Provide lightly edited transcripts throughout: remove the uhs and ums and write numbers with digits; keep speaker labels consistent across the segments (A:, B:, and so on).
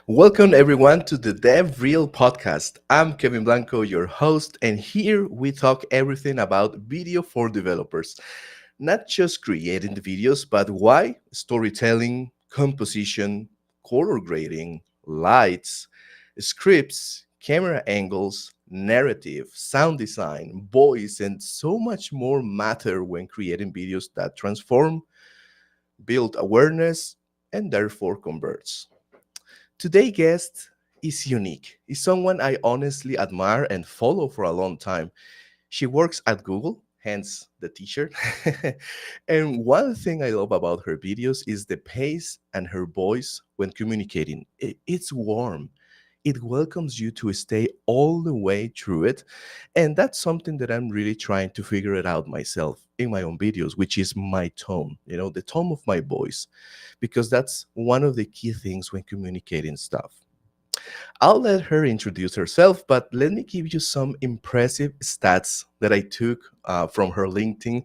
A: Welcome everyone to the Dev Real podcast. I'm Kevin Blanco, your host, and here we talk everything about video for developers. Not just creating the videos, but why, storytelling, composition, color grading, lights, scripts, camera angles, narrative, sound design, voice, and so much more matter when creating videos that transform, build awareness, and therefore converts. Today's guest is unique. Is someone I honestly admire and follow for a long time. She works at Google, hence the t-shirt. And one thing I love about her videos is the pace and her voice when communicating. It's warm. It welcomes you to stay all the way through it. And that's something that I'm really trying to figure it out myself in my own videos, which is my tone, the tone of my voice, because that's one of the key things when communicating stuff. I'll let her introduce herself, but let me give you some impressive stats that I took from her LinkedIn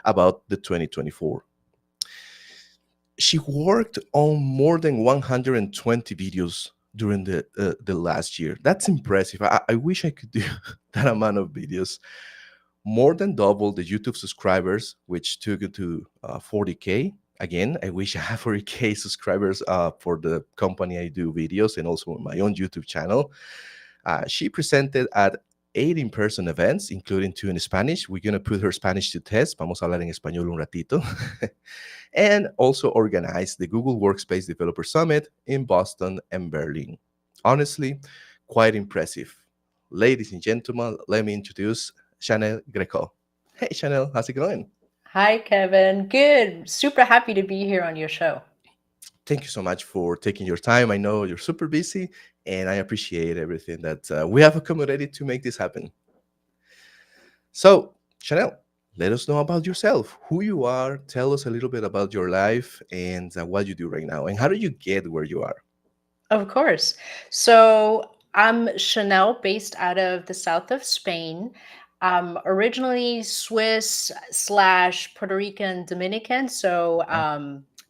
A: about the 2024. She worked on more than 120 videos during the last year. That's impressive. I wish I could do that amount of videos. More than double the YouTube subscribers, which took it to 40K. Again, I wish I have 40K subscribers for the company I do videos and also my own YouTube channel. She presented at 8 in-person events, including 2 in Spanish. We're going to put her Spanish to test. Vamos a hablar en español un ratito. And also organized the Google Workspace Developer Summit in Boston and Berlin. Honestly, quite impressive. Ladies and gentlemen, let me introduce Chanel Greco. Hey, Chanel, how's it going?
B: Hi, Kevin. Good. Super happy to be here on your show.
A: Thank you so much for taking your time. I know you're super busy, and I appreciate everything that we have accommodated to make this happen. So, Chanel, let us know about yourself, who you are. Tell us a little bit about your life and what you do right now, and how do you get where you are?
B: Of course. So I'm Chanel, based out of the south of Spain. Originally Swiss slash Puerto Rican Dominican, so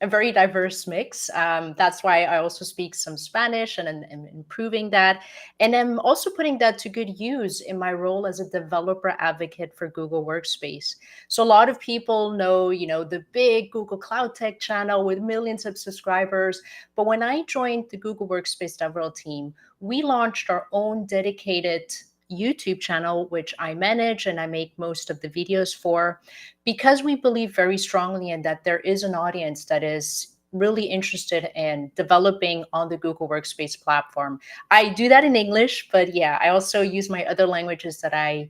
B: a very diverse mix. That's why I also speak some Spanish and am improving that. And I'm also putting that to good use in my role as a developer advocate for Google Workspace. So a lot of people know, the big Google Cloud Tech channel with millions of subscribers. But when I joined the Google Workspace DevRel team, we launched our own dedicated YouTube channel, which I manage and I make most of the videos for, because we believe very strongly in that there is an audience that is really interested in developing on the Google Workspace platform. I do that in English, but yeah, I also use my other languages that I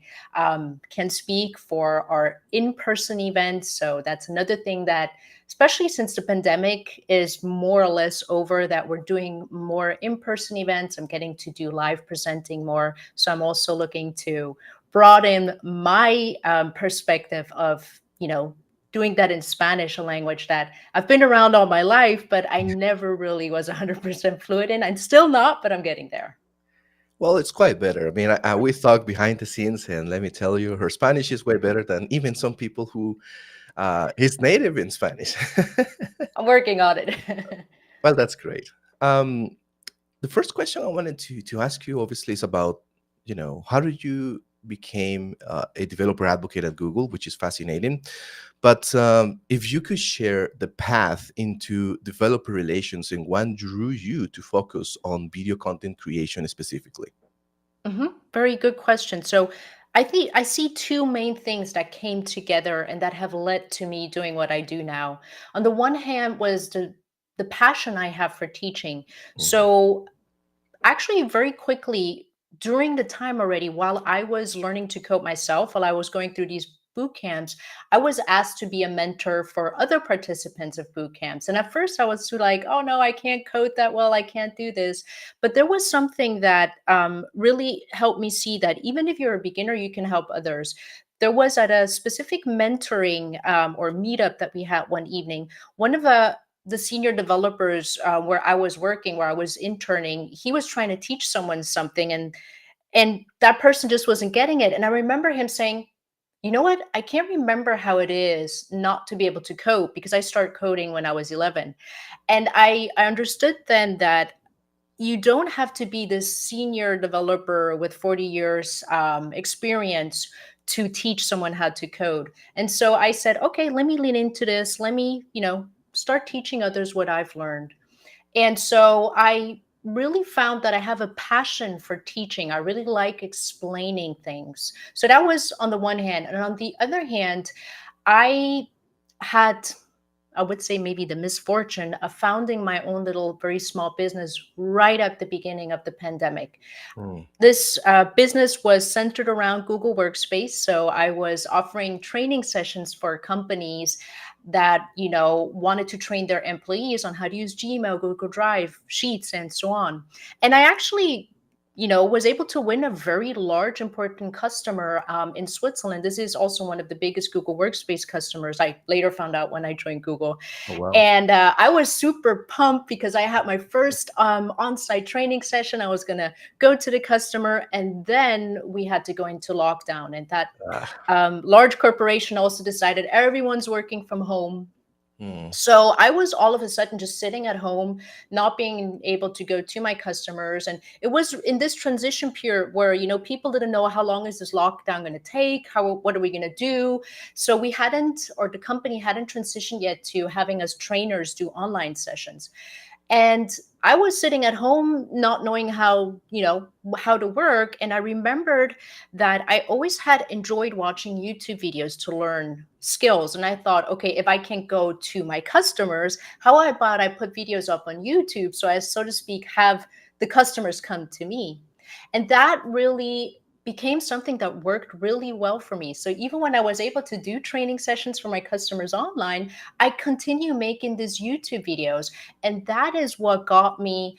B: can speak for our in-person events. So that's another thing that, especially since the pandemic is more or less over, that we're doing more in-person events. I'm getting to do live presenting more. So I'm also looking to broaden my perspective of, doing that in Spanish, a language that I've been around all my life, but I never really was 100% fluent in. I'm still not, but I'm getting there.
A: Well, it's quite better. I mean, we talk behind the scenes, and let me tell you, her Spanish is way better than even some people who is native in Spanish.
B: I'm working on it.
A: Well, that's great. Um, the first question I wanted to ask you, obviously, is about how did you became a developer advocate at Google, which is fascinating. But if you could share the path into developer relations and what drew you to focus on video content creation specifically.
B: Very good question. So I think I see two main things that came together and that have led to me doing what I do now. On the one hand was the passion I have for teaching.
A: Mhm.
B: So actually very quickly during the time already, while I was learning to code myself, while I was going through these boot camps, I was asked to be a mentor for other participants of boot camps. And at first I was sort of like, oh no, I can't code that well, I can't do this. But there was something that really helped me see that even if you're a beginner, you can help others. There was at a specific mentoring or meetup that we had one evening, one of the senior developers where I was working, where I was interning, he was trying to teach someone something, and that person just wasn't getting it. And I remember him saying, "You know what? I can't remember how it is not to be able to code because I started coding when I was 11." And I understood then that you don't have to be this senior developer with 40 years experience to teach someone how to code. And so I said, okay, let me lean into this. Let me, start teaching others what I've learned. And so I really found that I have a passion for teaching. I really like explaining things. So that was on the one hand. And on the other hand, I had, I would say, maybe the misfortune of founding my own little, very small business right at the beginning of the pandemic.
A: Mm.
B: This business was centered around Google Workspace. So I was offering training sessions for companies that, wanted to train their employees on how to use Gmail, Google Drive, Sheets, and so on. And I actually, was able to win a very large, important customer in Switzerland. This is also one of the biggest Google Workspace customers. I later found out when I joined Google.
A: Oh, wow.
B: And I was super pumped because I had my first on-site training session. I was going to go to the customer, and then we had to go into lockdown. And that
A: Ah,
B: large corporation also decided everyone's working from home.
A: mm,
B: So I was all of a sudden just sitting at home, not being able to go to my customers. And it was in this transition period where, people didn't know how long is this lockdown going to take? What are we going to do? So we hadn't, or the company hadn't transitioned yet to having us trainers do online sessions. And I was sitting at home not knowing how to work. And I remembered that I always had enjoyed watching YouTube videos to learn skills. And I thought, okay, if I can't go to my customers, how about I put videos up on YouTube, so I, so to speak, have the customers come to me? And that really became something that worked really well for me. So even when I was able to do training sessions for my customers online, I continue making these YouTube videos. And that is what got me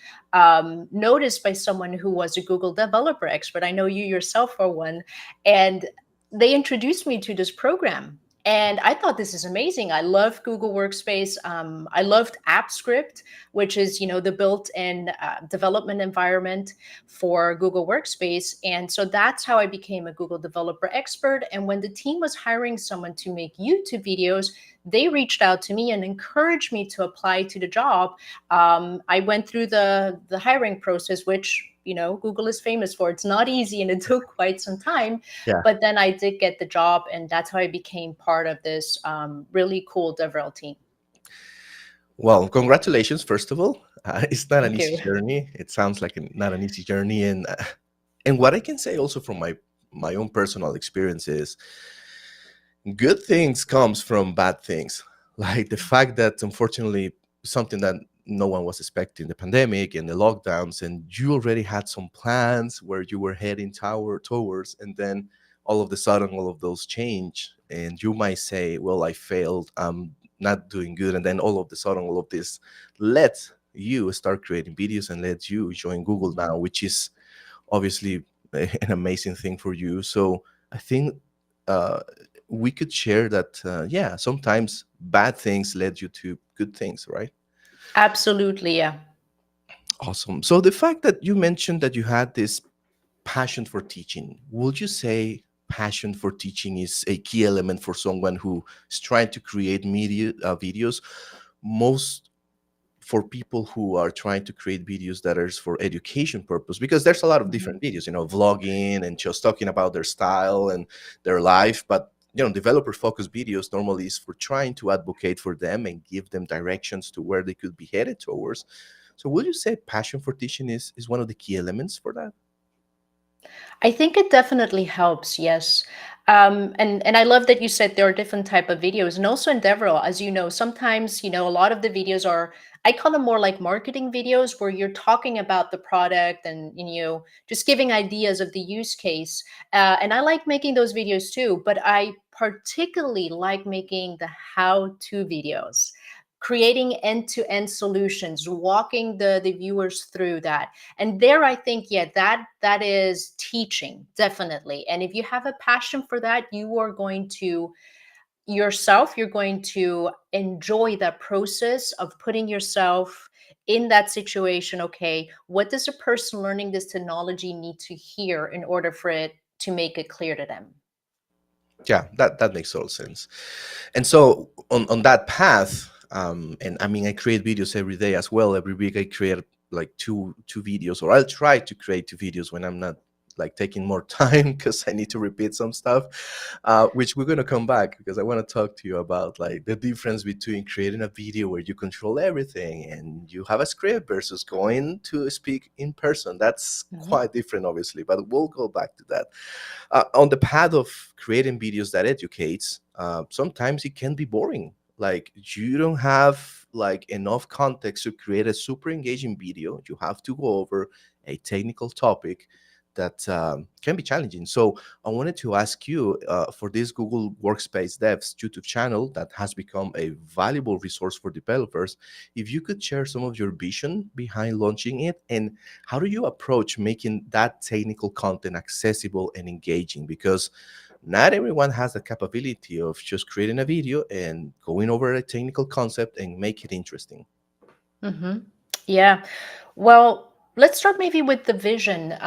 B: noticed by someone who was a Google developer expert. I know you yourself are one. And they introduced me to this program. And I thought, this is amazing. I love Google Workspace. I loved AppScript, which is, the built-in development environment for Google Workspace. And so that's how I became a Google developer expert. And when the team was hiring someone to make YouTube videos, they reached out to me and encouraged me to apply to the job. I went through the hiring process, which, Google is famous for. It's not easy, and it took quite some time.
A: yeah.
B: But then I did get the job, and that's how I became part of this really cool DevRel team.
A: Well, congratulations, first of all. It's not an
B: Thank
A: easy
B: you.
A: journey. It sounds like not an easy journey, and what I can say also from my own personal experiences, good things comes from bad things, like the fact that unfortunately something that no one was expecting, the pandemic and the lockdowns, and you already had some plans where you were heading towards, and then all of a sudden all of those change, and you might say, well, I failed, I'm not doing good, and then all of a sudden all of this let you start creating videos and let you join Google now, which is obviously an amazing thing for you. So I think uh, we could share that, yeah, sometimes bad things led you to good things, right?
B: Absolutely, yeah.
A: Awesome. So the fact that you mentioned that you had this passion for teaching, would you say passion for teaching is a key element for someone who is trying to create media videos? Most for people who are trying to create videos that are for education purpose, because there's a lot of
B: Mhm.
A: different videos, vlogging and just talking about their style and their life, but developer focused videos normally is for trying to advocate for them and give them directions to where they could be headed towards. So would you say passion for teaching is one of the key elements for that?
B: I think it definitely helps, yes. And I love that you said there are different type of videos, and also in DevRel, as you know, sometimes a lot of the videos are, I call them more like marketing videos, where you're talking about the product and just giving ideas of the use case. And I like making those videos too, but I particularly like making the how-to videos, creating end-to-end solutions, walking the viewers through that. And there I think, yeah, that is teaching, definitely. And if you have a passion for that, you are going to yourself, you're going to enjoy that process of putting yourself in that situation. Okay, what does a person learning this technology need to hear in order for it to make it clear to them?
A: Yeah, that makes total sense. And so on that path, and I mean, I create videos every day as well. Every week I create like two videos, or I'll try to create two videos when I'm not like taking more time because I need to repeat some stuff, which we're going to come back because I want to talk to you about like the difference between creating a video where you control everything and you have a script versus going to speak in person. That's
B: Mhm.
A: quite different, obviously, but we'll go back to that. On the path of creating videos that educates, sometimes it can be boring. Like you don't have like enough context to create a super engaging video. You have to go over a technical topic that can be challenging. So I wanted to ask you, for this Google Workspace Devs YouTube channel that has become a valuable resource for developers, if you could share some of your vision behind launching it, and how do you approach making that technical content accessible and engaging? Because not everyone has the capability of just creating a video and going over a technical concept and make it interesting.
B: Mhm. Yeah. Well, let's start maybe with the vision.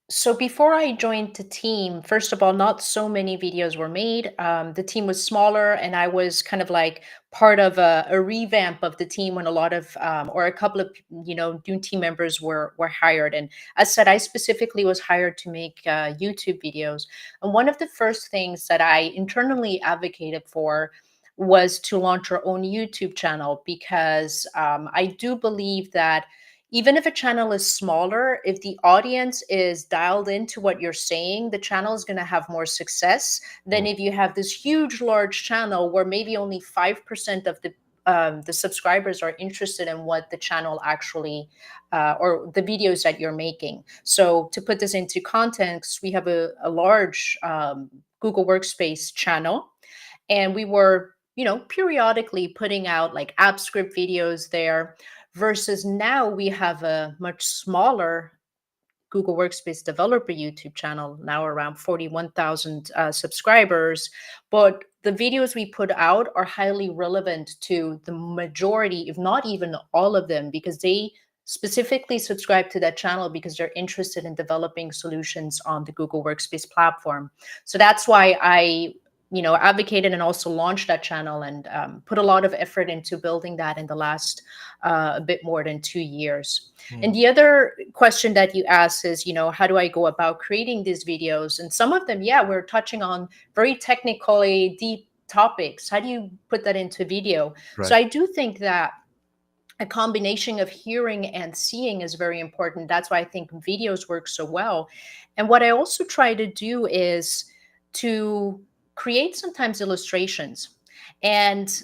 B: So before I joined the team, first of all, not so many videos were made. The team was smaller, and I was kind of like part of a revamp of the team when a lot of or a couple of new team members were hired. And as said, I specifically was hired to make YouTube videos. And one of the first things that I internally advocated for was to launch our own YouTube channel because I do believe that even if a channel is smaller, if the audience is dialed into what you're saying, the channel is going to have more success than
A: Mm,
B: if you have this huge, large channel where maybe only 5% of the subscribers are interested in what the channel actually or the videos that you're making. So to put this into context, we have a large Google Workspace channel, and we were periodically putting out like app script videos there, versus now we have a much smaller Google Workspace developer YouTube channel, now around 41,000 subscribers. But the videos we put out are highly relevant to the majority, if not even all of them, because they specifically subscribe to that channel because they're interested in developing solutions on the Google Workspace platform. So that's why I advocated and also launched that channel, and put a lot of effort into building that in the last a bit more than 2 years. And
A: mm,
B: the other question that you asked is, how do I go about creating these videos? And some of them, yeah, we're touching on very technically deep topics. How do you put that into video? So
A: right.
B: I do think that a combination of hearing and seeing is very important. That's why I think videos work so well. And what I also try to do is to create sometimes illustrations. And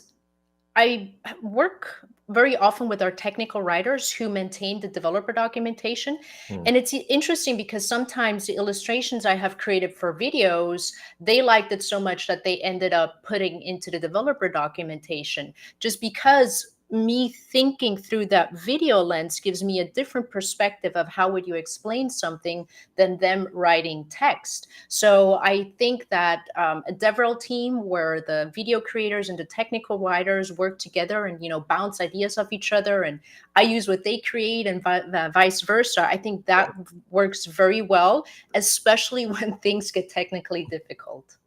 B: I work very often with our technical writers who maintain the developer documentation.
A: Mm,
B: And it's interesting because sometimes the illustrations I have created for videos, they liked it so much that they ended up putting into the developer documentation, just because me thinking through that video lens gives me a different perspective of how would you explain something than them writing text. So I think that a DevRel team where the video creators and the technical writers work together and bounce ideas off each other, and I use what they create and vice versa. I think that
A: right.
B: works very well, especially when things get technically difficult.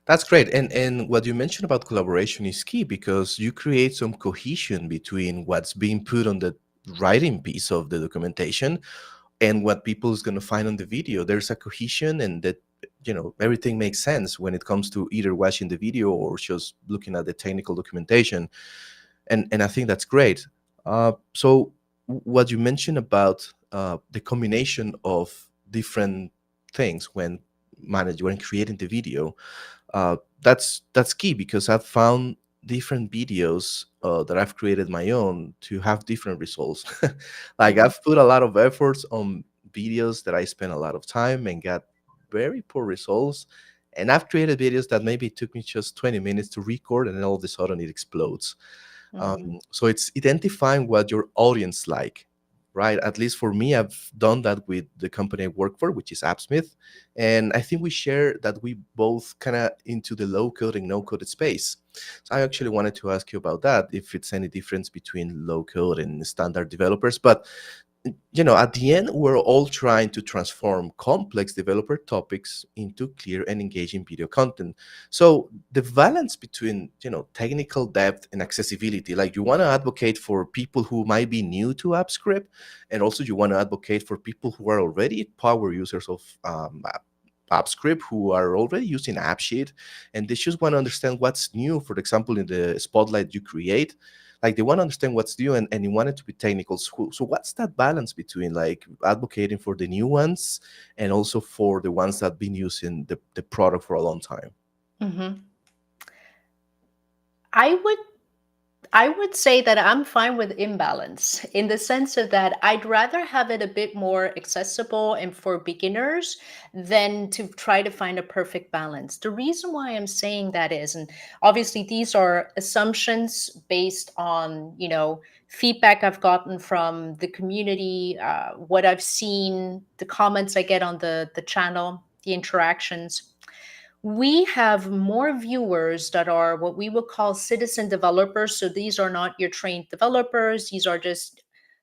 A: That's great. And what you mentioned about collaboration is key because you create some cohesion between what's being put on the writing piece of the documentation and what people is going to find on the video. There's a cohesion, and that everything makes sense when it comes to either watching the video or just looking at the technical documentation. And I think that's great. So what you mentioned about the combination of different things when creating the video, that's key because I've found different videos that I've created my own to have different results. Like
B: Mhm.
A: I've put a lot of efforts on videos that I spent a lot of time and got very poor results. And I've created videos that maybe it took me just 20 minutes to record, and then all of a sudden it explodes.
B: Mhm.
A: So it's identifying what your audience like, right? At least for me, I've done that with the company I work for, which is AppSmith, and I think we share that we both kind of into the low code and no code space. So I actually wanted to ask you about that, if it's any difference between low code and standard developers. But At the end, we're all trying to transform complex developer topics into clear and engaging video content. So the balance between, technical depth and accessibility, like you want to advocate for people who might be new to AppScript, and also you want to advocate for people who are already power users of AppScript, who are already using AppSheet, and they just want to understand what's new. For example, in the spotlight you create, like they want to understand what's new, and you want it to be technical. So what's that balance between like advocating for the new ones and also for the ones that have been using the product for a long time?
B: Hmm. I would I would say that I'm fine with imbalance in the sense of that I'd rather have it a bit more accessible and for beginners than to try to find a perfect balance. The reason why I'm saying that is, and obviously these are assumptions based on, feedback I've gotten from the community, what I've seen, the comments I get on the channel, the interactions. We have more viewers that are what we would call citizen developers. So these are not your trained developers. These are just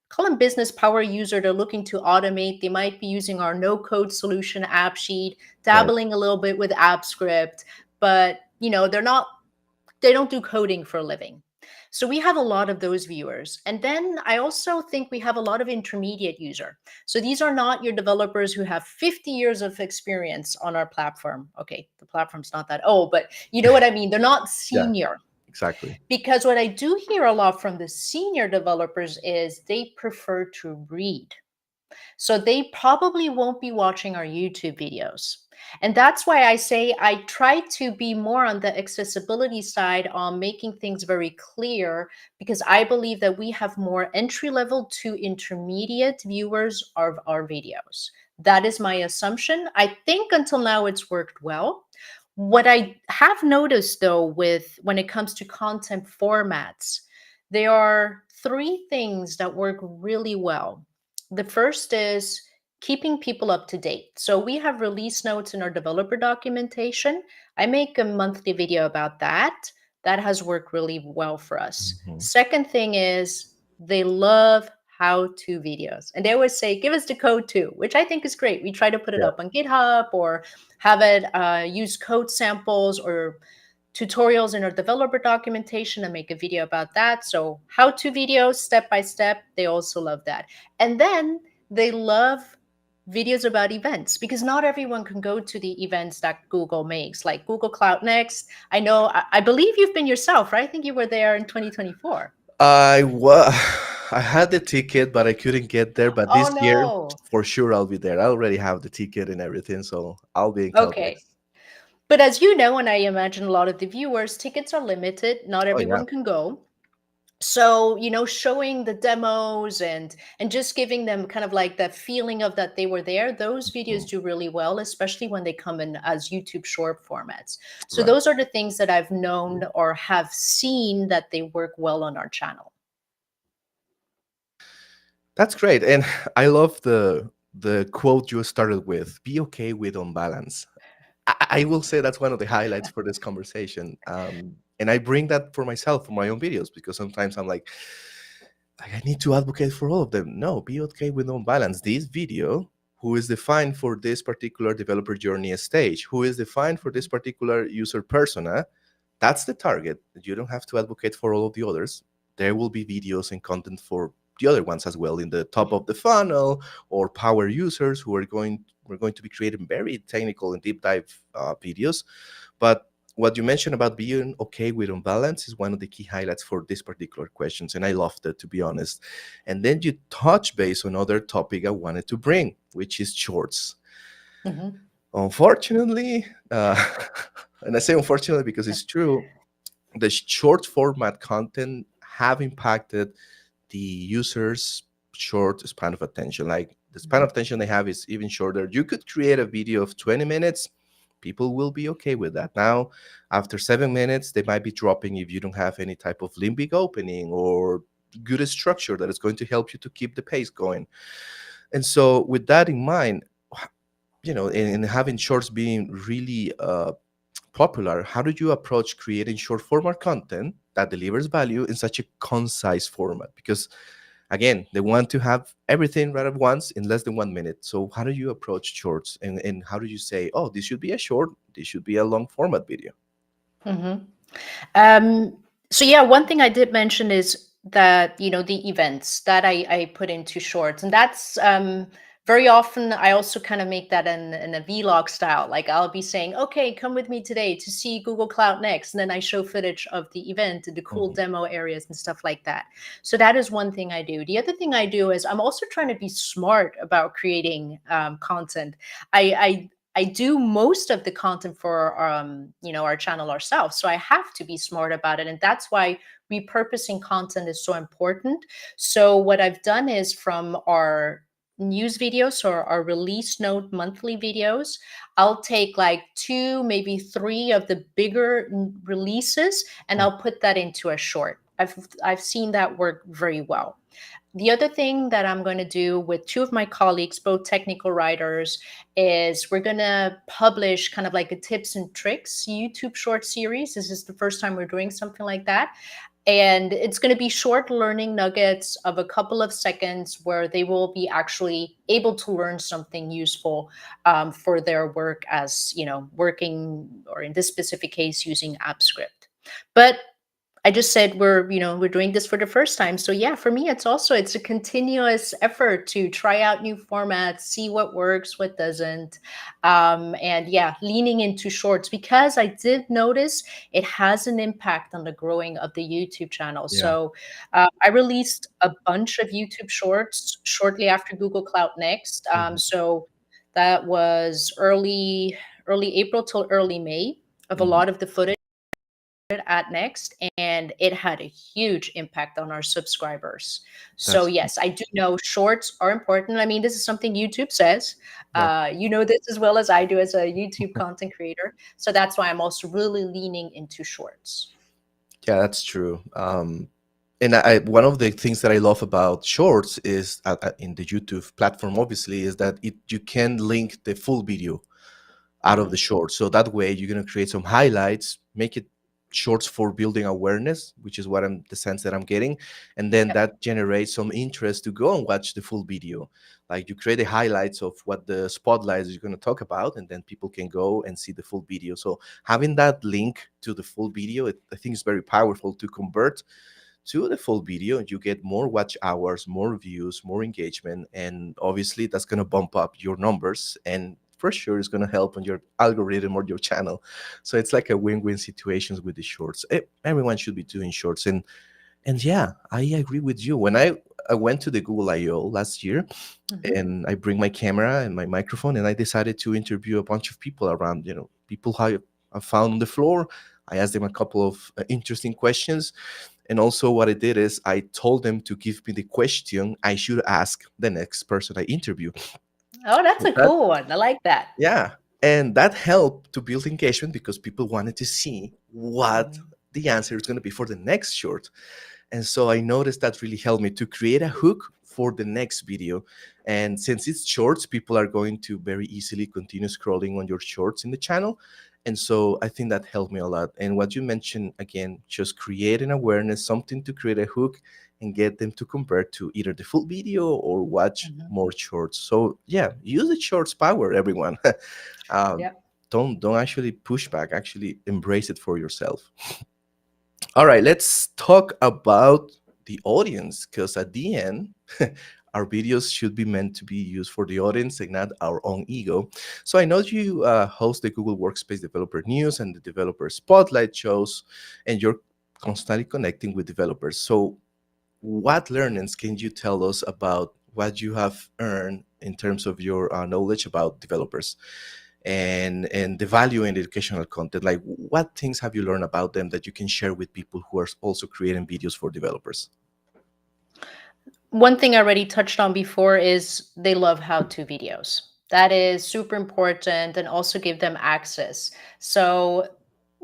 B: call them business power user. They're looking to automate. They might be using our no code solution app sheet,
A: Right.
B: dabbling a little bit with AppScript, but they don't do coding for a living. So we have a lot of those viewers. And then I also think we have a lot of intermediate user. So these are not your developers who have 50 years of experience on our platform. Okay, the platform's not that old, but you know what I mean? They're not
A: Yeah,
B: senior.
A: exactly.
B: Because what I do hear a lot from the senior developers is they prefer to read. So they probably won't be watching our YouTube videos. And that's why I say I try to be more on the accessibility side on making things very clear because I believe that we have more entry level to intermediate viewers of our videos. That is my assumption. I think until now it's worked well. What I have noticed though with when it comes to content formats, there are three things that work really well. The first is keeping people up to date. So we have release notes in our developer documentation. I make a monthly video about that. That has worked really well for us.
A: Mhm.
B: Second thing is they love how to videos. And they always say, give us the code too, which I think is great. We try to put it
A: Yeah.
B: up on GitHub or have it use code samples or tutorials in our developer documentation and make a video about that. So, how to videos, step by step, they also love that. And then they love videos about events because not everyone can go to the events that Google makes, like Google Cloud Next. I believe you've been yourself, right? I think you were there in 2024.
A: I was. I had the ticket, but I couldn't get there. But
B: Oh,
A: this year,
B: no.
A: for sure, I'll be there. I already have the ticket and everything, so I'll be in Cloud
B: Okay.
A: next.
B: But as you know, and I imagine a lot of the viewers, tickets are limited. Not
A: Oh yeah.
B: everyone can go. So showing the demos and just giving them kind of like that feeling of that they were there, those videos
A: Mhm.
B: do really well, especially when they come in as YouTube short formats. So
A: Right.
B: those are the things that I've known or have seen that they work well on our channel.
A: That's great, and I love the quote you started with. Be okay with unbalance. I will say that's one of the highlights for this conversation. And I bring that for myself for my own videos because sometimes I'm like I need to advocate for all of them. No, be okay with no balance. This video, who is defined for this particular developer journey stage, who is defined for this particular user persona, that's the target. You don't have to advocate for all of the others. There will be videos and content for the other ones as well in the top of the funnel or power users who are going we're going to be creating very technical and deep dive videos. But what you mentioned about being okay with imbalance is one of the key highlights for this particular questions, and I loved it, to be honest. And then you touch base on other topic I wanted to bring, which is shorts.
B: Mhm.
A: Unfortunately, and I say unfortunately because it's true, the short format content have impacted the user's short span of attention. Like the span
B: Mhm.
A: of attention they have is even shorter. You could create a video of 20 minutes. People will be okay with that. Now, after 7 minutes, they might be dropping if you don't have any type of limbic opening or good structure that is going to help you to keep the pace going. And so, with that in mind, and having shorts being really popular, how do you approach creating short format content that delivers value in such a concise format? Because again, they want to have everything right at once in less than 1 minute. So how do you approach shorts, and how do you say, oh, this should be a short, this should be a long format video?
B: Hmm. Um, so yeah, one thing I did mention is that, the events that I put into shorts, and that's very often I also kind of make that in a vlog style. Like I'll be saying, okay, come with me today to see Google Cloud Next, and then I show footage of the event and the cool
A: Hmm.
B: demo areas and stuff like that. So that is one thing I do. The other thing I do is I'm also trying to be smart about creating content. I do most of the content for our channel ourselves, so I have to be smart about it, and that's why repurposing content is so important. So what I've done is from our news videos or our release note monthly videos, I'll take like two, maybe three of the bigger releases, and I'll put that into a short. I've seen that work very well. The other thing that I'm going to do with two of my colleagues, both technical writers, is we're going to publish kind of like a tips and tricks YouTube short series. This is the first time we're doing something like that. And it's going to be short learning nuggets of a couple of seconds where they will be actually able to learn something useful for their work as, working, or in this specific case, using AppScript. But I just said we're doing this for the first time. So yeah, for me it's a continuous effort to try out new formats, see what works, what doesn't. And yeah, leaning into shorts because I did notice it has an impact on the growing of the YouTube channel.
A: Yeah.
B: So I released a bunch of YouTube shorts shortly after Google Cloud Next.
A: Hmm.
B: So that was early April till early May of a
A: Hmm.
B: lot of the footage at Next, and it had a huge impact on our subscribers. So
A: That's
B: yes, I do know shorts are important. I mean, this is something YouTube says.
A: yeah.
B: You know this as well as I do as a YouTube content creator. So that's why I'm also really leaning into shorts.
A: Yeah, that's true. And one of the things that I love about Shorts is in the YouTube platform, obviously, is that you can link the full video out of the
B: Hmm.
A: shorts. So that way, you're gonna create some highlights, make it shorts for building awareness, which is what I'm the sense that I'm getting, and then
B: Yep.
A: that generates some interest to go and watch the full video. Like you create the highlights of what the spotlights you're gonna talk about, and then people can go and see the full video. So having that link to the full video, I think is very powerful to convert to the full video. You get more watch hours, more views, more engagement, and obviously that's going to bump up your numbers, and for sure it's going to help on your algorithm or your channel. So it's like a win-win situations with the shorts. Everyone should be doing shorts. And yeah, I agree with you. When I went to the Google I/O last year,
B: Hmm.
A: and I bring my camera and my microphone, and I decided to interview a bunch of people around, people I found on the floor. I asked them a couple of interesting questions, and also, what I did is I told them to give me the question I should ask the next person I interview.
B: Oh, that's
A: So
B: a cool one. I like that.
A: yeah, and that helped to build engagement because people wanted to see what
B: Mhm.
A: the answer is going to be for the next short. And so I noticed that really helped me to create a hook for the next video. And since it's shorts, people are going to very easily continue scrolling on your shorts in the channel. And so I think that helped me a lot. And what you mentioned again, just create an awareness, something to create a hook and get them to convert to either the full video or watch
B: Mhm.
A: more shorts. So yeah, use the shorts power, everyone. um,
B: Yep.
A: don't actually push back, actually embrace it for yourself. All right, let's talk about the audience, because at the end, our videos should be meant to be used for the audience and not our own ego. So I know you host the Google Workspace Developer News and the Developer Spotlight shows, and you're constantly connecting with developers. So, what learnings can you tell us about what you have earned in terms of your knowledge about developers? And the value in educational content, like what things have you learned about them that you can share with people who are also creating videos for developers?
B: One thing I already touched on before is they love how-to videos. That is super important, and also give them access. So,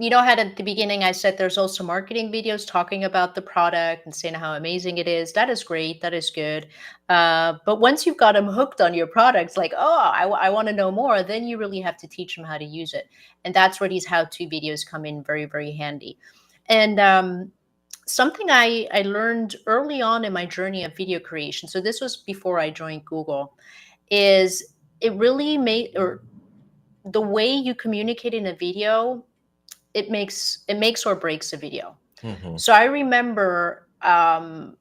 B: how at the beginning I said there's also marketing videos talking about the product and saying how amazing it is. That is great. That is good. But once you've got them hooked on your products, like, oh, I want to know more, then you really have to teach them how to use it. And that's where these how-to videos come in very, very handy. And something I learned early on in my journey of video creation, so this was before I joined Google, is it really made, or the way you communicate in a video, it makes or breaks a video.
A: Hmm.
B: So I remember,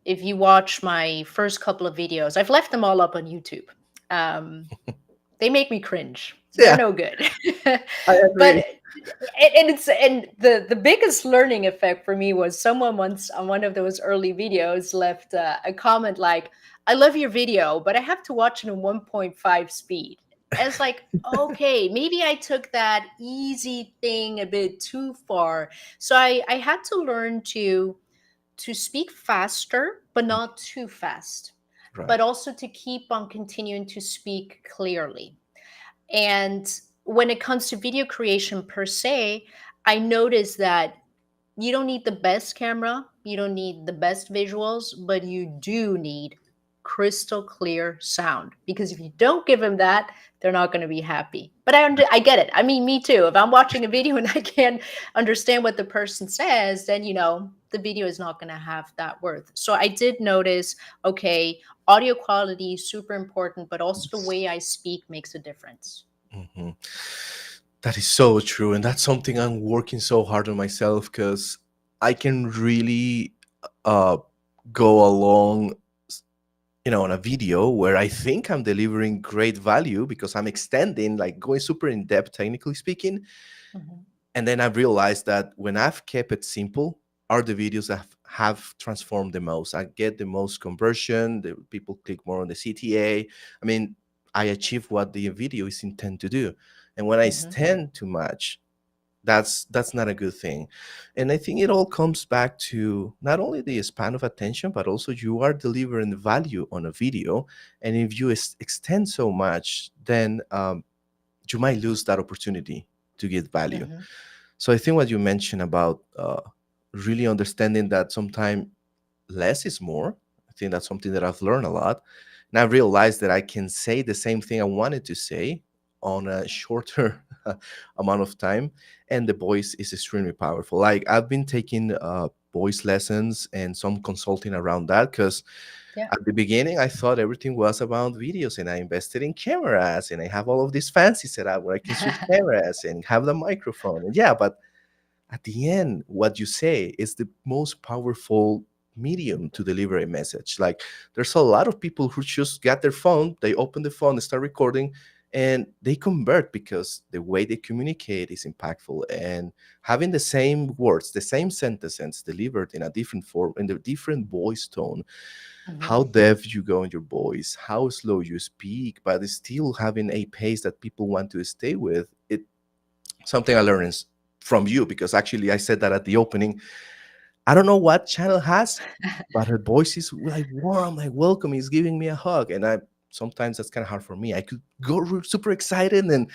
B: if you watch my first couple of videos, I've left them all up on YouTube. Um, they make me cringe. They're
A: Yeah,
B: no good.
A: I
B: But
A: agree.
B: the biggest learning effect for me was someone once on one of those early videos left a comment like, "I love your video, but I have to watch it in 1.5 speed." And it's like, okay, maybe I took that easy thing a bit too far. So I had to learn to speak faster, but not too fast,
A: Right.
B: but also to keep on continuing to speak clearly. And when it comes to video creation per se, I noticed that you don't need the best camera, you don't need the best visuals, but you do need crystal clear sound. Because if you don't give them that, they're not going to be happy. But I get it. I mean, me too. If I'm watching a video and I can't understand what the person says, then, the video is not going to have that worth. So I did notice, okay, audio quality is super important, but also the way I speak makes a difference.
A: Hmm. That is so true, and that's something I'm working so hard on myself because I can really uh, go along, on a video where I think I'm delivering great value because I'm extending, like going super in depth, technically speaking,
B: Mhm.
A: and then I've realized that when I've kept it simple, are the videos that have transformed the most. I get the most conversion. The people click more on the CTA. I mean, I achieve what the video is intended to do. And when I
B: Mhm.
A: stand too much, that's not a good thing. And I think it all comes back to not only the span of attention, but also you are delivering value on a video. And if you extend so much, then you might lose that opportunity to get value.
B: Mhm.
A: So I think what you mentioned about really understanding that sometimes less is more. I think that's something that I've learned a lot. And I realized that I can say the same thing I wanted to say on a shorter amount of time. And the voice is extremely powerful. Like I've been taking voice lessons and some consulting around that because
B: Yeah.
A: at the beginning I thought everything was about videos and I invested in cameras and I have all of this fancy setup where I can switch cameras and have the microphone. And yeah, but at the end, what you say is the most powerful medium to deliver a message. Like there's a lot of people who just got their phone, they open the phone, they start recording, and they convert because the way they communicate is impactful. And having the same words, the same sentences delivered in a different form, in a different voice tone,
B: Mhm.
A: how deaf you go in your voice, how slow you speak, but it's still having a pace that people want to stay with. It something I learned is from you because actually I said that at the opening. I don't know what channel has, but her voice is like warm, like welcome. He's giving me a hug, and I sometimes that's kind of hard for me. I could go super excited, and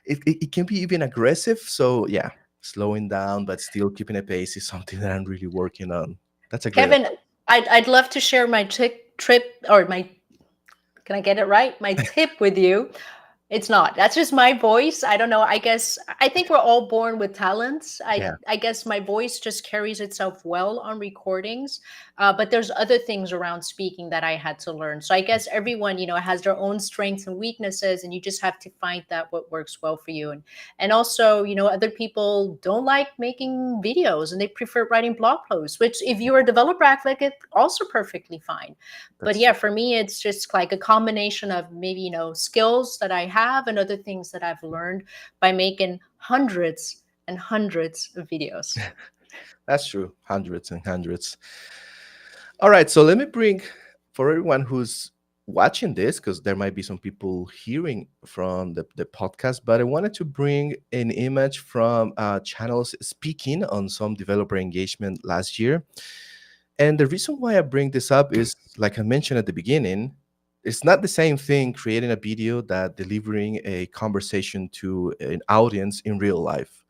A: it can be even aggressive. So yeah, slowing down but still keeping a pace is something that I'm really working on. That's a great
B: Kevin,
A: advice.
B: I'd love to share my trip, or my, can I get it right? My tip with you. It's not. That's just my voice. I don't know. I think we're all born with talents.
A: Yeah,
B: I guess my voice just carries itself well on recordings. But there's other things around speaking that I had to learn. So I guess everyone, has their own strengths and weaknesses, and you just have to find that what works well for you. And also, other people don't like making videos and they prefer writing blog posts, which if you're a developer advocate, also perfectly fine. But
A: that's
B: yeah,
A: true.
B: for me, it's just like a combination of maybe, skills that I have and other things that I've learned by making hundreds and hundreds of videos.
A: That's true. Hundreds and hundreds. All right, so let me bring for everyone who's watching this, because there might be some people hearing from the podcast, but I wanted to bring an image from channels speaking on some developer engagement last year. And the reason why I bring this up is, like I mentioned at the beginning, it's not the same thing creating a video that delivering a conversation to an audience in real life.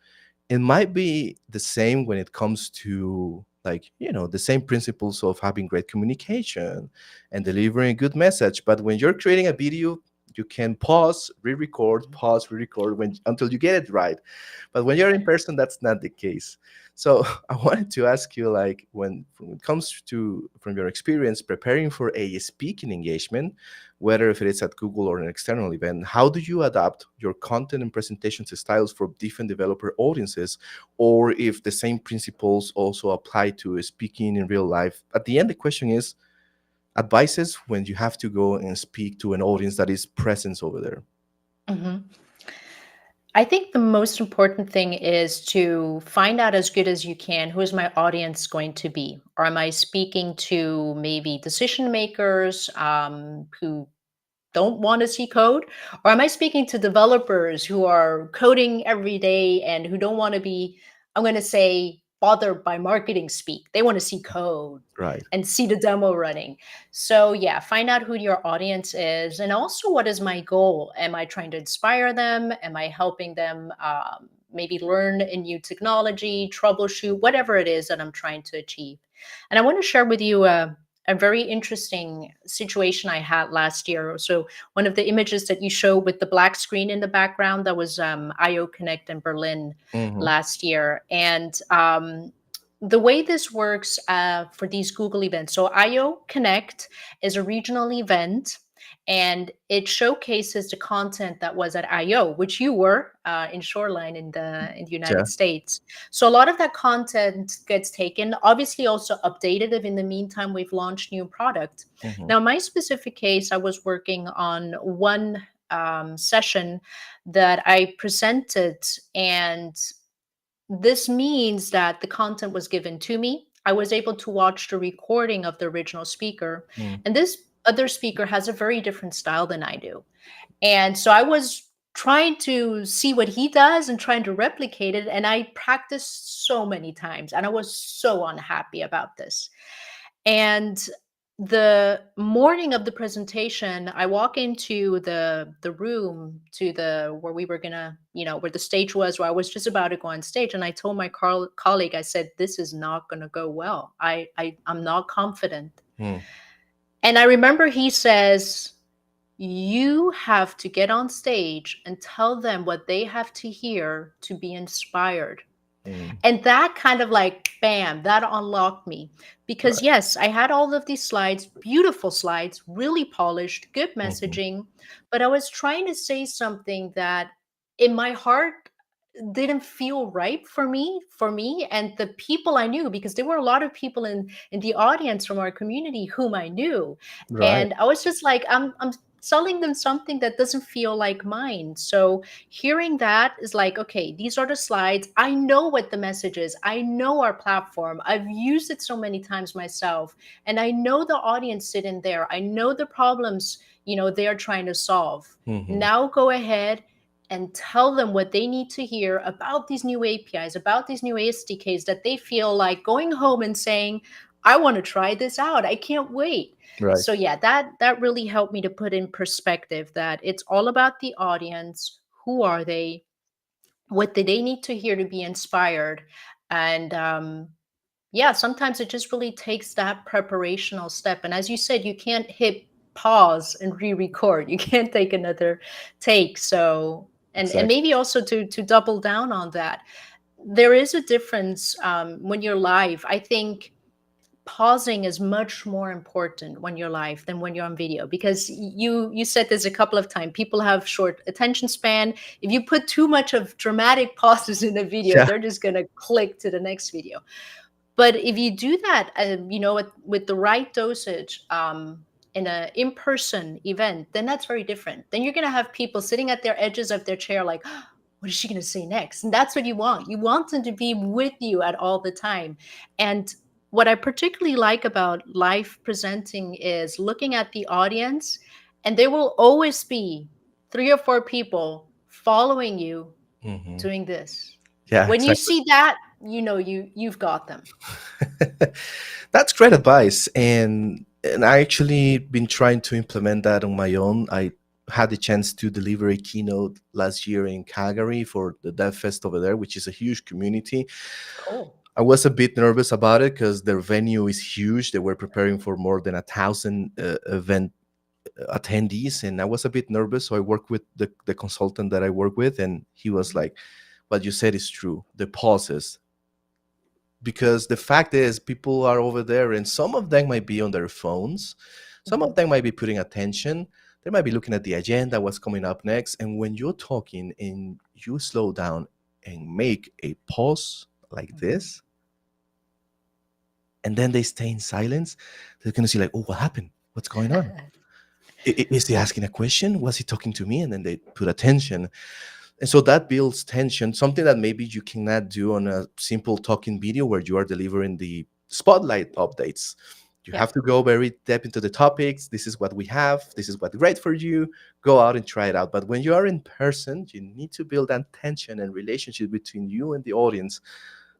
A: It might be the same when it comes to, like, the same principles of having great communication and delivering a good message, but when you're creating a video, you can pause, re-record when until you get it right. But when you're in person, that's not the case. So I wanted to ask you, like, when it comes to from your experience preparing for a speaking engagement, whether if it is at Google or an external event, how do you adapt your content and presentation styles for different developer audiences, or if the same principles also apply to speaking in real life? At the end, the question is advices when you have to go and speak to an audience that is present over there.
B: Mhm. I think the most important thing is to find out as good as you can who is my audience going to be. Or am I speaking to maybe decision makers who don't want to see code? Or am I speaking to developers who are coding every day and who don't want to be, I'm going to say, bothered by marketing speak? They want to see code
A: Right.
B: and see the demo running. So, yeah, find out who your audience is and also what is my goal. Am I trying to inspire them? Am I helping them maybe learn a new technology, troubleshoot, whatever it is that I'm trying to achieve? And I want to share with you a very interesting situation I had last year. So one of the images that you showed with the black screen in the background, that was IO Connect in Berlin
A: Mm-hmm.
B: last year. And the way this works for these Google events, so IO Connect is a regional event and it showcases the content that was at IO, which you were in Shoreline in the
A: Yeah.
B: United States. So a lot of that content gets taken, obviously also updated if in the meantime we've launched new product.
A: Mm-hmm.
B: Now, my specific case, I was working on one session that I presented, and this means that the content was given to me. I was able to watch the recording of the original speaker,
A: Mm.
B: and this other speaker has a very different style than I do. And so I was trying to see what he does and trying to replicate it. And I practiced so many times and I was so unhappy about this. And the morning of the presentation, I walk into the room to the where we were gonna, where the stage was, where I was just about to go on stage, and I told my colleague, I said, "This is not gonna go well. I'm not confident."
A: Mm.
B: And I remember he says, you have to get on stage and tell them what they have to hear to be inspired.
A: Mm.
B: And that kind of like, bam, that unlocked me. Because,
A: Right.
B: yes, I had all of these slides, beautiful slides, really polished, good
A: Mm-hmm.
B: messaging. But I was trying to say something that in my heart didn't feel right for me and the people I knew, because there were a lot of people in the audience from our community whom I knew,
A: Right.
B: and I was just like, I'm selling them something that doesn't feel like mine. So hearing that is like, okay, these are the slides. I know what the message is. I know our platform. I've used it so many times myself. And I know the audience sitting there. I know the problems, they're trying to solve.
A: Mm-hmm.
B: Now go ahead and tell them what they need to hear about these new APIs, about these new SDKs that they feel like going home and saying, I want to try this out. I can't wait.
A: Right.
B: So yeah, that really helped me to put in perspective that it's all about the audience. Who are they? What do they need to hear to be inspired? And yeah, sometimes it just really takes that preparational step. And as you said, you can't hit pause and re-record. You can't take another take. So and
A: Exactly.
B: maybe also to double down on that, there is a difference when you're live. I think pausing is much more important when you're live than when you're on video, because you said this a couple of times, people have short attention span. If you put too much of dramatic pauses in a video,
A: Yeah.
B: they're just going to click to the next video. But if you do that, with the right dosage, in a in-person event, then that's very different. Then you're going to have people sitting at their edges of their chair like, what is she going to say next? And that's what you want. You want them to be with you at all the time. And what I particularly like about live presenting is looking at the audience, and there will always be 3 or 4 people following you
A: Mm-hmm.
B: doing this.
A: Yeah,
B: When you
A: exactly.
B: see that, you've got them.
A: That's great advice, and I actually been trying to implement that on my own. I had the chance to deliver a keynote last year in Calgary for the Dev Fest over there, which is a huge community.
B: Cool.
A: I was a bit nervous about it because their venue is huge. They were preparing for more than 1,000 event attendees, and I was a bit nervous. So I worked with the consultant that I work with, and he was like, "What you said is true. The pauses, because the fact is people are over there and some of them might be on their phones, some of
B: Mhm.
A: them might be putting attention, they might be looking at the agenda, what's coming up next, and when you're talking and you slow down and make a pause like
B: Mhm.
A: this, and then they stay in silence, they're going to see like, oh, what happened, what's going on? Is he asking a question, was he talking to me? And then they put attention. And so that builds tension, something that maybe you cannot do on a simple talking video where you are delivering the spotlight updates. You
B: Yeah.
A: have to go very deep into the topics. This is what we have. This is what's great for you. Go out and try it out. But when you are in person, you need to build that tension and relationship between you and the audience.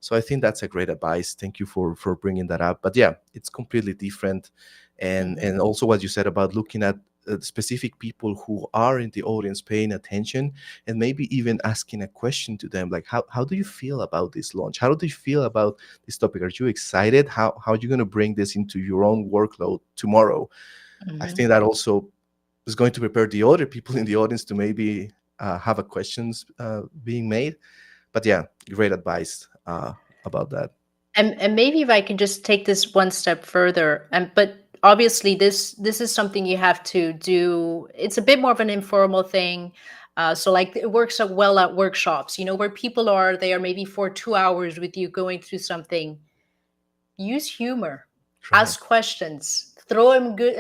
A: So I think that's a great advice. Thank you for bringing that up. But yeah, it's completely different. And
B: Mhm.
A: also what you said about looking at specific people who are in the audience paying attention, and maybe even asking a question to them like, how do you feel about this launch? How do you feel about this topic? Are you excited? How are you going to bring this into your own workload tomorrow? I
B: Mhm.
A: think that also is going to prepare the other people in the audience to maybe have a questions being made. But yeah, great advice about that.
B: And maybe if I can just take this one step further, and but obviously this is something you have to do. It's a bit more of an informal thing. So like it works out well at workshops, where people are there maybe for 2 hours with you going through something. Use humor,
A: Right.
B: ask questions, throw them good,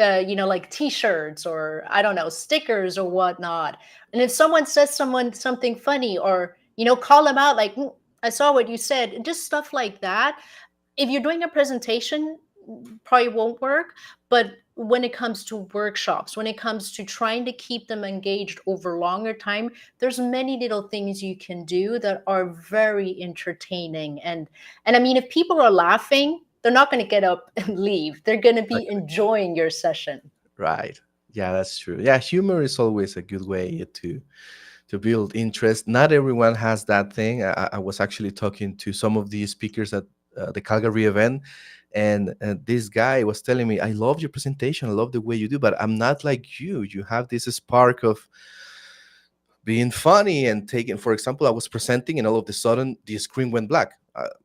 B: like T-shirts or I don't know, stickers or whatnot. And if someone says someone something funny, or call them out like, I saw what you said," and just stuff like that. If you're doing a presentation, probably won't work. But when it comes to workshops, when it comes to trying to keep them engaged over longer time, there's many little things you can do that are very entertaining. And I mean, if people are laughing, they're not going to get up and leave. They're going to be
A: Exactly.
B: enjoying your session.
A: Right. Yeah, that's true. Yeah, humor is always a good way to build interest. Not everyone has that thing. I was actually talking to some of the speakers at the Calgary event, and this guy was telling me, "I love your presentation. I love the way you do, but I'm not like you. You have this spark of being funny and taking, for example, I was presenting and all of a sudden the screen went black.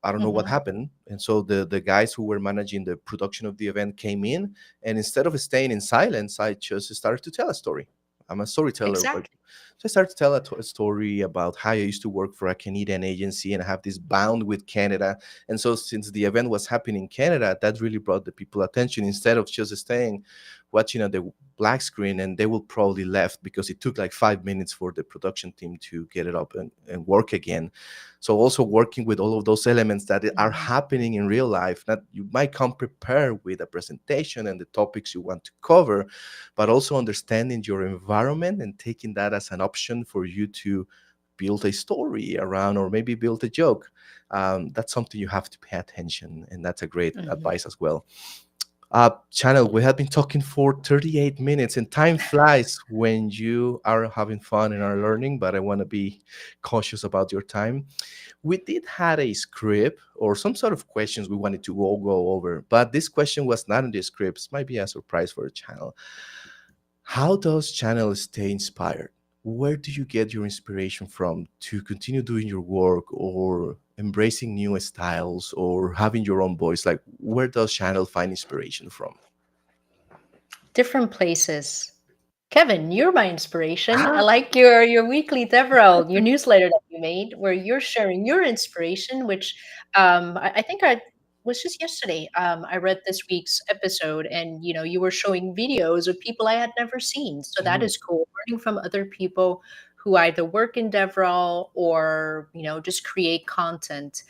A: I don't know what
B: Hmm.
A: happened. And so the guys who were managing the production of the event came in, and instead of staying in silence, I just started to tell a story. I'm a storyteller.
B: Exactly.
A: So I started to tell a story about how I used to work for a Canadian agency and I have this bound with Canada. And so since the event was happening in Canada, that really brought the people attention instead of just staying watching on the black screen, and they will probably left because it took like 5 minutes for the production team to get it up and work again. So also working with all of those elements that are
B: Hmm.
A: happening in real life, that you might come prepared with a presentation and the topics you want to cover, but also understanding your environment and taking that as an option for you to build a story around or maybe build a joke. That's something you have to pay attention, and that's a great
B: Hmm.
A: advice as well. Channel, we have been talking for 38 minutes, and time flies when you are having fun and are learning, but I want to be cautious about your time. We did had a script or some sort of questions we wanted to all go over, but this question was not in the scripts. Might be a surprise for the channel. How does channel stay inspired? Where do you get your inspiration from to continue doing your work or embracing new styles or having your own voice? Like, where does channel find inspiration from?
B: Different places. Kevin, you're my inspiration. I like your weekly Devrel, your newsletter that you made, where you're sharing your inspiration, which I think I was just yesterday. I read this week's episode, and you were showing videos of people I had never seen. So that
A: Mm,
B: is cool. Learning from other people who either work in Devrel or just create content.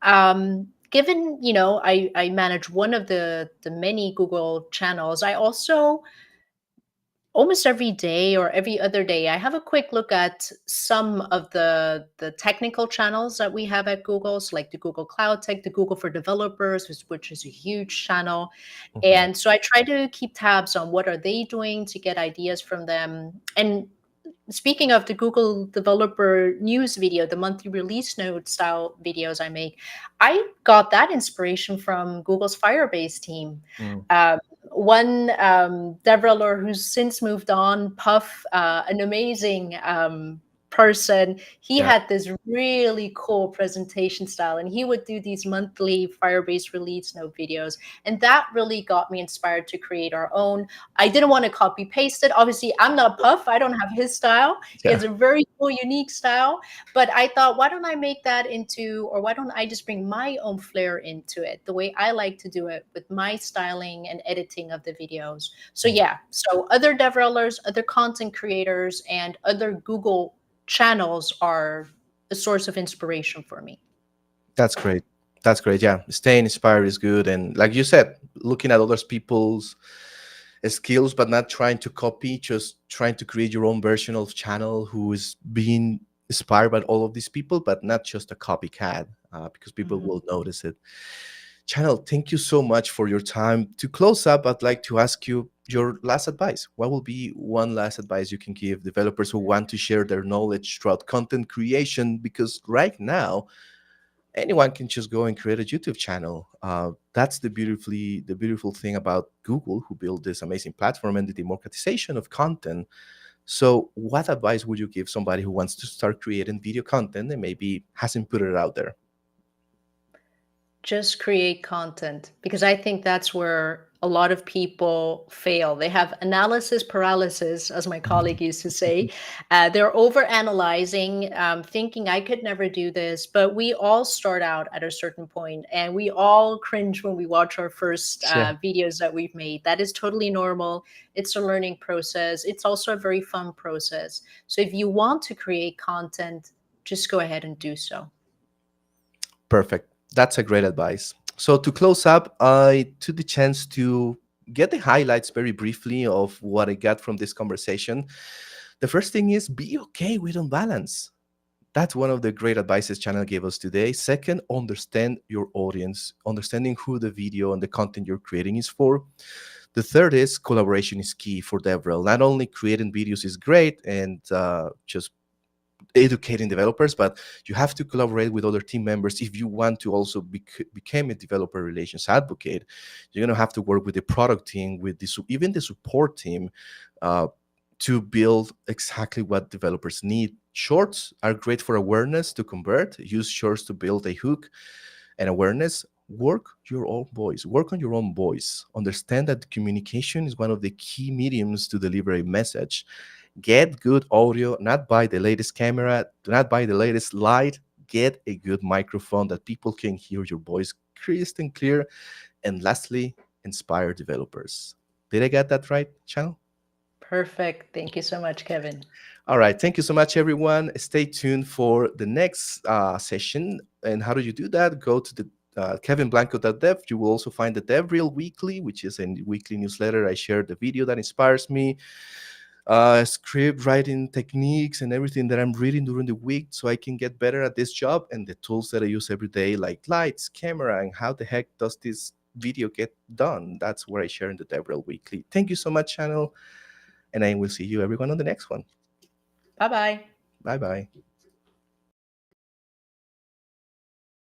B: Given I manage one of the many Google channels, I also almost every day or every other day I have a quick look at some of the technical channels that we have at Google, so like the Google Cloud Tech, the Google for Developers, which is a huge channel.
A: mhm,
B: And so I try to keep tabs on what are they doing to get ideas from them. And speaking of the Google developer news video, the monthly release note style videos I make, I got that inspiration from Google's Firebase team.
A: mm,
B: Um, one developer who's since moved on, Puff, an amazing person. He
A: Yeah.
B: had this really cool presentation style, and he would do these monthly Firebase release note videos. And that really got me inspired to create our own. I didn't want to copy paste it. Obviously, I'm not Puff, I don't have his style. He
A: Yeah.
B: has a very cool, unique style. But I thought, why don't I make that into, or why don't I just bring my own flair into it, the way I like to do it with my styling and editing of the videos. So,
A: Mm.
B: yeah, so other developers, other content creators, and other Google channels are a source of inspiration for me.
A: That's great. That's great. Yeah, staying inspired is good, and like you said, looking at other people's skills, but not trying to copy, just trying to create your own version of channel who is being inspired by all of these people, but not just a copycat, because people
B: Mhm.
A: will notice it. Channel, thank you so much for your time. To close up, I'd like to ask you your last advice. What will be one last advice you can give developers who want to share their knowledge throughout content creation? Because right now, anyone can just go and create a YouTube channel. That's the beautiful thing about Google, who built this amazing platform and the democratization of content. So, what advice would you give somebody who wants to start creating video content and maybe hasn't put it out there?
B: Just create content, because I think that's where a lot of people fail. They have analysis paralysis, as my colleague used to say. They're over analyzing, thinking I could never do this. But we all start out at a certain point, and we all cringe when we watch our first
A: Yeah,
B: videos that we've made. That is totally normal. It's a learning process. It's also a very fun process. So if you want to create content, just go ahead and do so.
A: perfect. That's a great advice. So, to close up, I took the chance to get the highlights very briefly of what I got from this conversation. The first thing is be okay with imbalance. That's one of the great advices channel gave us today. Second, understand your audience, understanding who the video and the content you're creating is for. The third is collaboration is key for DevRel. Not only creating videos is great and just educating developers, but you have to collaborate with other team members if you want to also become a developer relations advocate. You're going to have to work with the product team, with even the support team, uh, to build exactly what developers need. Shorts are great for awareness to convert. Use shorts to build a hook and awareness. Work your own voice. Work on your own voice. Understand that communication is one of the key mediums to deliver a message. Get good audio, not buy the latest camera, do not buy the latest light. Get a good microphone that people can hear your voice crisp and clear. And lastly, inspire developers. Did I get that right, channel?
B: Perfect. Thank you so much, Kevin.
A: All right. Thank you so much, everyone. Stay tuned for the next session. And how do you do that? Go to the kevinblanco.dev. You will also find the DevReel Weekly, which is a weekly newsletter. I share the video that inspires me, script writing techniques, and everything that I'm reading during the week so I can get better at this job, and the tools that I use every day, like lights, camera, and how the heck does this video get done. That's where I share in the DevReel Weekly. Thank you so much, channel. And I will see you everyone on the next one.
B: Bye bye.
A: Bye bye.